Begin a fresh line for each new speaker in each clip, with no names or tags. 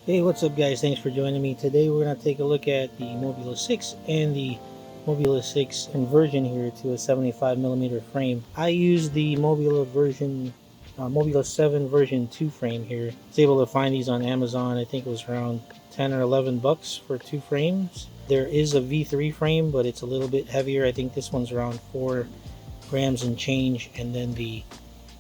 Hey, what's up guys? Thanks for joining me. Today we're going to take a look at the Mobula 6 and the Mobula 6 conversion here to a 75mm frame. I use the Mobula 7 version 2 frame here. I was able to find these on Amazon. I think it was around 10 or 11 bucks for 2 frames. There is a V3 frame, but it's a little bit heavier. I think this one's around 4 grams and change, and then the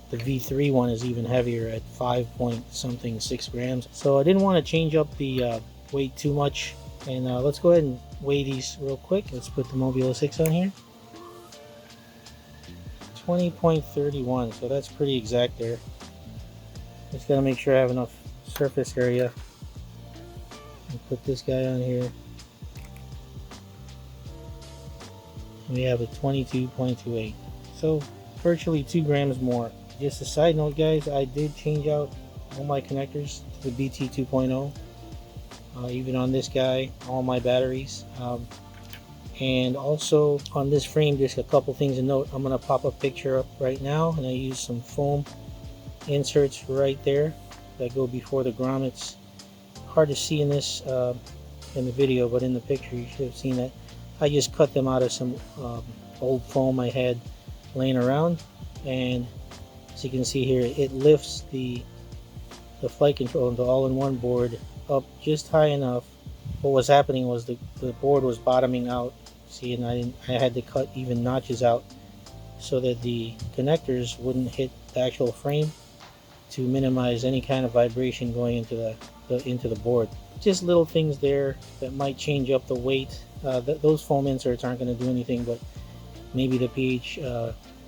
V3 one is even heavier at 5 point something 6 grams. So I didn't want to change up the weight too much. And let's go ahead and weigh these real quick. Let's put the Mobula 6 on here. 20.31, so that's pretty exact there. Just gotta make sure I have enough surface area. And put this guy on here. We have a 22.28, so virtually 2 grams more. Just a side note guys, I did change out all my connectors to the BT 2.0, even on this guy, all my batteries, and also on this frame. Just a couple things to note. I'm going to pop a picture up right now, and I use some foam inserts right there that go before the grommets. Hard to see in this in the video, but in the picture you should have seen that. I just cut them out of some old foam I had laying around, and as you can see here, it lifts the flight control and the all-in-one board up just high enough. What was happening was the board was bottoming out. See, and I had to cut even notches out so that the connectors wouldn't hit the actual frame, to minimize any kind of vibration going into the board. Just little things there that might change up the weight. Those foam inserts aren't going to do anything, but maybe the PH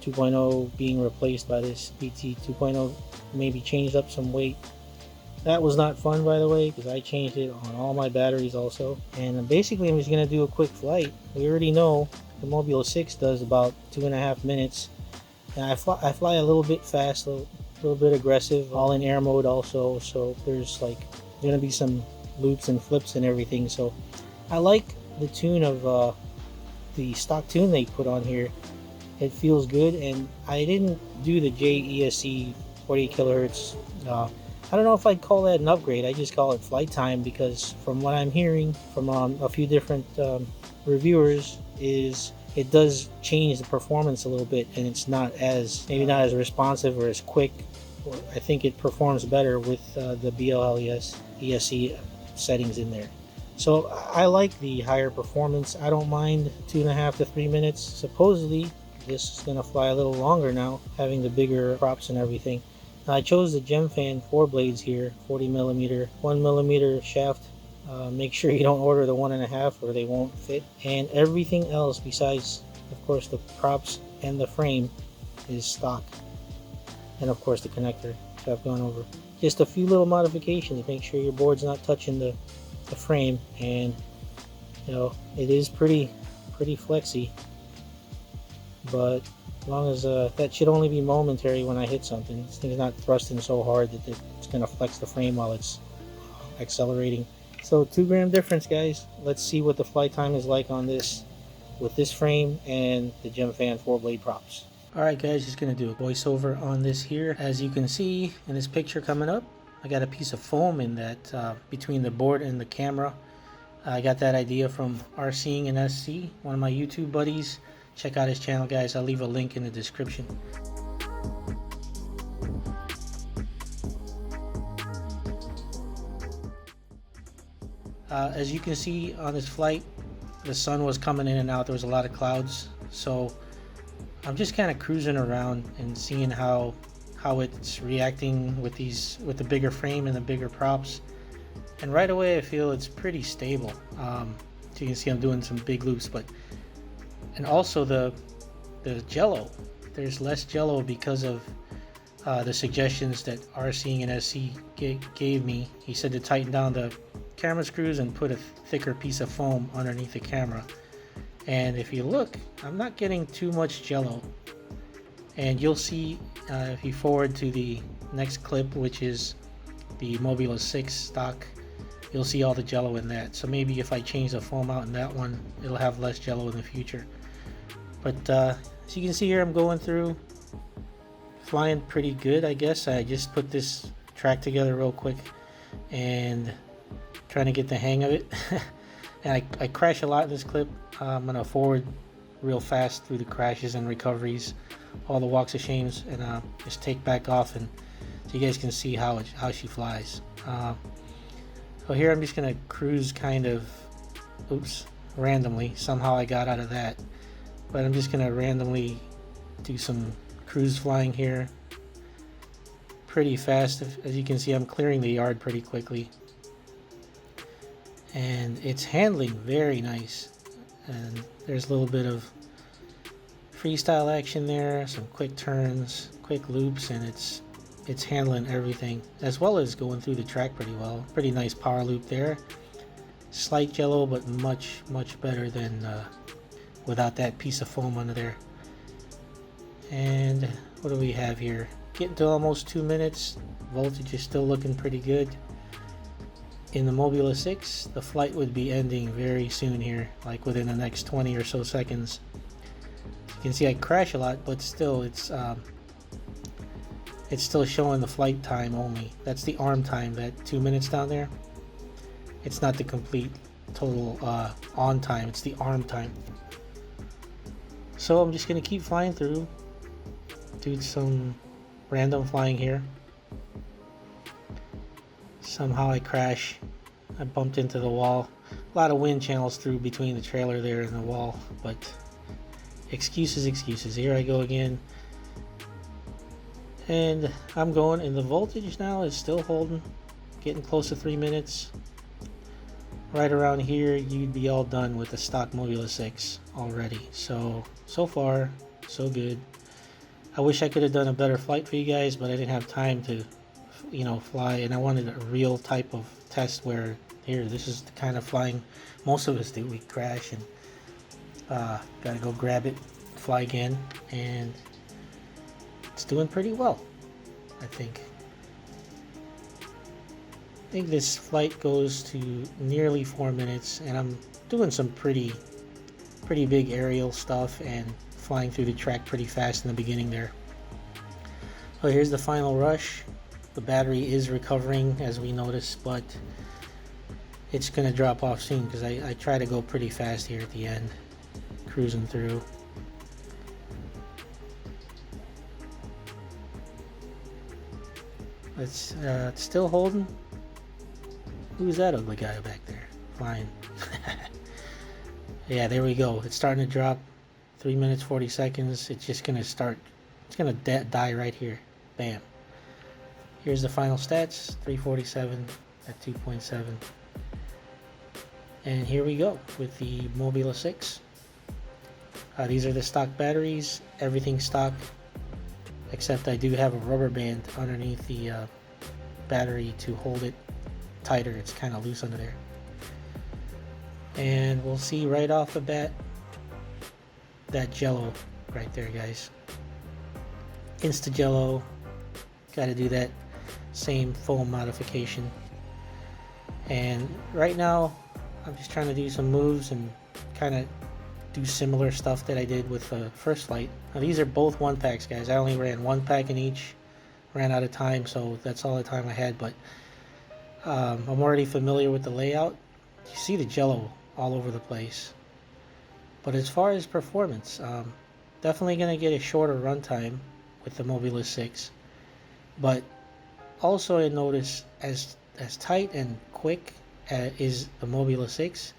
2.0 being replaced by this BT 2.0 maybe changed up some weight. That was not fun, by the way, because I changed it on all my batteries also. And basically I'm just going to do a quick flight. We already know the Mobula 6 does about 2.5 minutes, and I fly a little bit fast, a little bit aggressive, all in air mode also, so there's like going to be some loops and flips and everything. So I like the tune of the stock tune they put on here. It feels good, and I didn't do the JESC 48 kilohertz. I don't know if I'd call that an upgrade. I just call it flight time, because from what I'm hearing from a few different reviewers, is it does change the performance a little bit, and it's not as, maybe not as responsive or as quick. I think it performs better with the BLLES ESC settings in there. So I like the higher performance. I don't mind 2.5 to 3 minutes. Supposedly this is going to fly a little longer now, having the bigger props and everything. Now, I chose the Gemfan 4 blades here, 40mm, 1mm shaft. Make sure you don't order the 1.5 or they won't fit. And everything else besides, of course, the props and the frame is stock. And of course the connector, which I've gone over. Just a few little modifications. Make sure your board's not touching the frame, and you know, it is pretty flexy, but as long as that should only be momentary when I hit something. This thing's not thrusting so hard that it's going to flex the frame while it's accelerating. So 2 gram difference, guys. Let's see what the flight time is like on this with this frame and the Gemfan 4 blade props. Alright guys, just going to do a voiceover on this here. As you can see in this picture coming up, I got a piece of foam in that between the board and the camera. I got that idea from RCing and SC, one of my YouTube buddies. Check out his channel, guys. I'll leave a link in the description. As you can see on this flight, the sun was coming in and out. There was a lot of clouds, so I'm just kind of cruising around and seeing how it's reacting with the bigger frame and the bigger props. And right away I feel it's pretty stable. So you can see I'm doing some big loops, and also the jello, there's less jello because of the suggestions that RCing and SC gave me. He said to tighten down the camera screws and put a thicker piece of foam underneath the camera. And if you look, I'm not getting too much jello. And you'll see if you forward to the next clip, which is the Mobula 6 stock, you'll see all the jello in that. So maybe if I change the foam out in that one, it'll have less jello in the future. But as you can see here, I'm going through, flying pretty good, I guess. I just put this track together real quick, and trying to get the hang of it. And I crash a lot in this clip. I'm gonna forward real fast through the crashes and recoveries, all the walks of shames, and just take back off, and so you guys can see how she flies. So here I'm just gonna cruise kind of, randomly. Somehow I got out of that, but I'm just gonna randomly do some cruise flying here, pretty fast. As you can see, I'm clearing the yard pretty quickly, and it's handling very nice. And there's a little bit of freestyle action there, some quick turns, quick loops, and it's handling everything, as well as going through the track pretty well. Pretty nice power loop there. Slight jello, but much better than without that piece of foam under there. And what do we have here? Getting to almost 2 minutes. Voltage is still looking pretty good. In the Mobula 6, the flight would be ending very soon here, like within the next 20 or so seconds. You can see I crash a lot, but still it's still showing the flight time only. That's the arm time, that 2 minutes down there. It's not the complete total on time, it's the arm time. So I'm just gonna keep flying through, do some random flying here. Somehow I crash. I bumped into the wall. A lot of wind channels through between the trailer there and the wall, but excuses. Here I go again. And I'm going, and the voltage now is still holding, getting close to 3 minutes. Right around here, you'd be all done with the stock Mobula 6 already. So far, so good. I wish I could have done a better flight for you guys, but I didn't have time to, fly, and I wanted a real type of test where, here, this is the kind of flying most of us do. We crash and gotta go grab it, fly again, and it's doing pretty well, I think. I think this flight goes to nearly 4 minutes, and I'm doing some pretty big aerial stuff and flying through the track pretty fast in the beginning there. So here's the final rush. The battery is recovering, as we noticed, but it's gonna drop off soon because I try to go pretty fast here at the end, cruising through. It's still holding. Who's that ugly guy back there flying? Yeah, there we go. It's starting to drop. 3 minutes 40 seconds. It's just gonna start. It's gonna die right here. Bam. Here's the final stats. 347 at 2.7. And here we go with the Mobula 6. These are the stock batteries. Everything stock, except I do have a rubber band underneath the battery to hold it tighter. It's kind of loose under there. And we'll see right off the bat that jello right there, guys. Insta jello. Got to do that same foam modification. And right now I'm just trying to do some moves and kind of do similar stuff that I did with the first flight. Now these are both 1-packs, guys. I only ran 1 pack in each. Ran out of time, so that's all the time I had, but I'm already familiar with the layout. You see the jello all over the place. But as far as performance, definitely going to get a shorter runtime with the Mobula 6. But also I notice as tight and quick is the Mobula 6,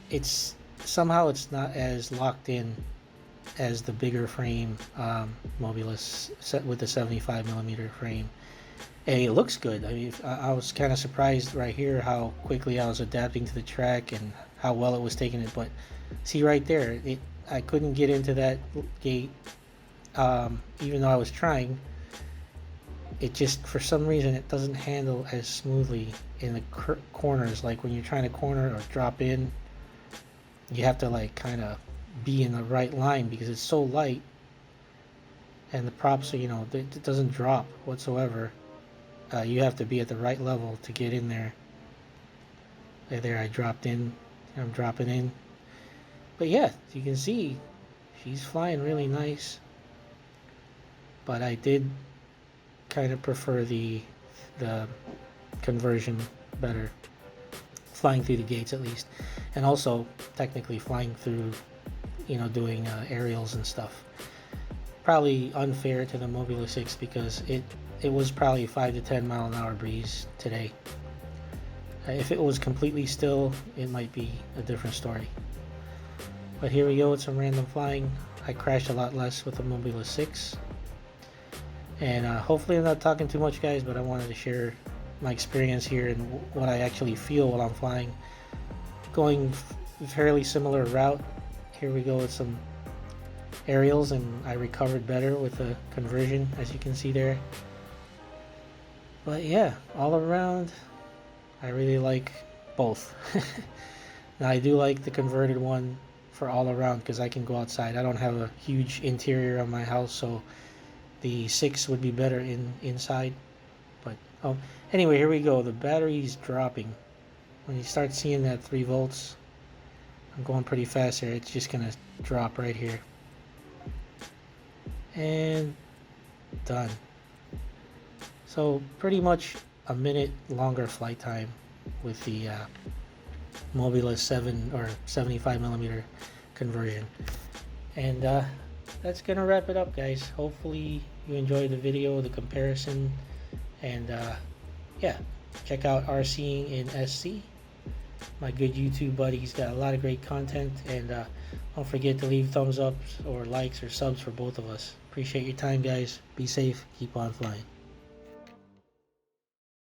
it's somehow it's not as locked in as the bigger frame Mobula set with the 75mm frame. And it looks good. I mean, I was kind of surprised right here how quickly I was adapting to the track and how well it was taking it. But see right there, I couldn't get into that gate even though I was trying. It just, for some reason, it doesn't handle as smoothly in the corners. Like when you're trying to corner or drop in, you have to like kind of be in the right line because it's so light, and the props are, it doesn't drop whatsoever. You have to be at the right level to get in there. There I dropped in. I'm dropping in. But yeah, you can see she's flying really nice. But I did kind of prefer the conversion better.
flying through the gates at least, and also technically flying through, you know, doing aerials and stuff. Probably unfair to the Mobula 6 because it was probably 5 to 10 mile an hour breeze today. If it was completely still, it might be a different story. But here we go with some random flying. I crashed a lot less with the Mobula 6. And hopefully I'm not talking too much, guys, but I wanted to share my experience here and what I actually feel while I'm flying. Going fairly similar route. Here we go with some aerials, and I recovered better with the conversion, as you can see there. But yeah, all around, I really like both. Now I do like the converted one for all around because I can go outside. I don't have a huge interior of my house, so the 6 would be better inside. But anyway, here we go. The battery's dropping. When you start seeing that 3 volts, I'm going pretty fast here. It's just gonna drop right here. And done. So pretty much a minute longer flight time with the Mobula 7 or 75mm conversion. And that's gonna wrap it up, guys. Hopefully you enjoyed the video, the comparison, and yeah, check out RCing in SC. My good YouTube buddy's got a lot of great content, and don't forget to leave thumbs ups or likes or subs for both of us. Appreciate your time, guys. Be safe, keep on flying.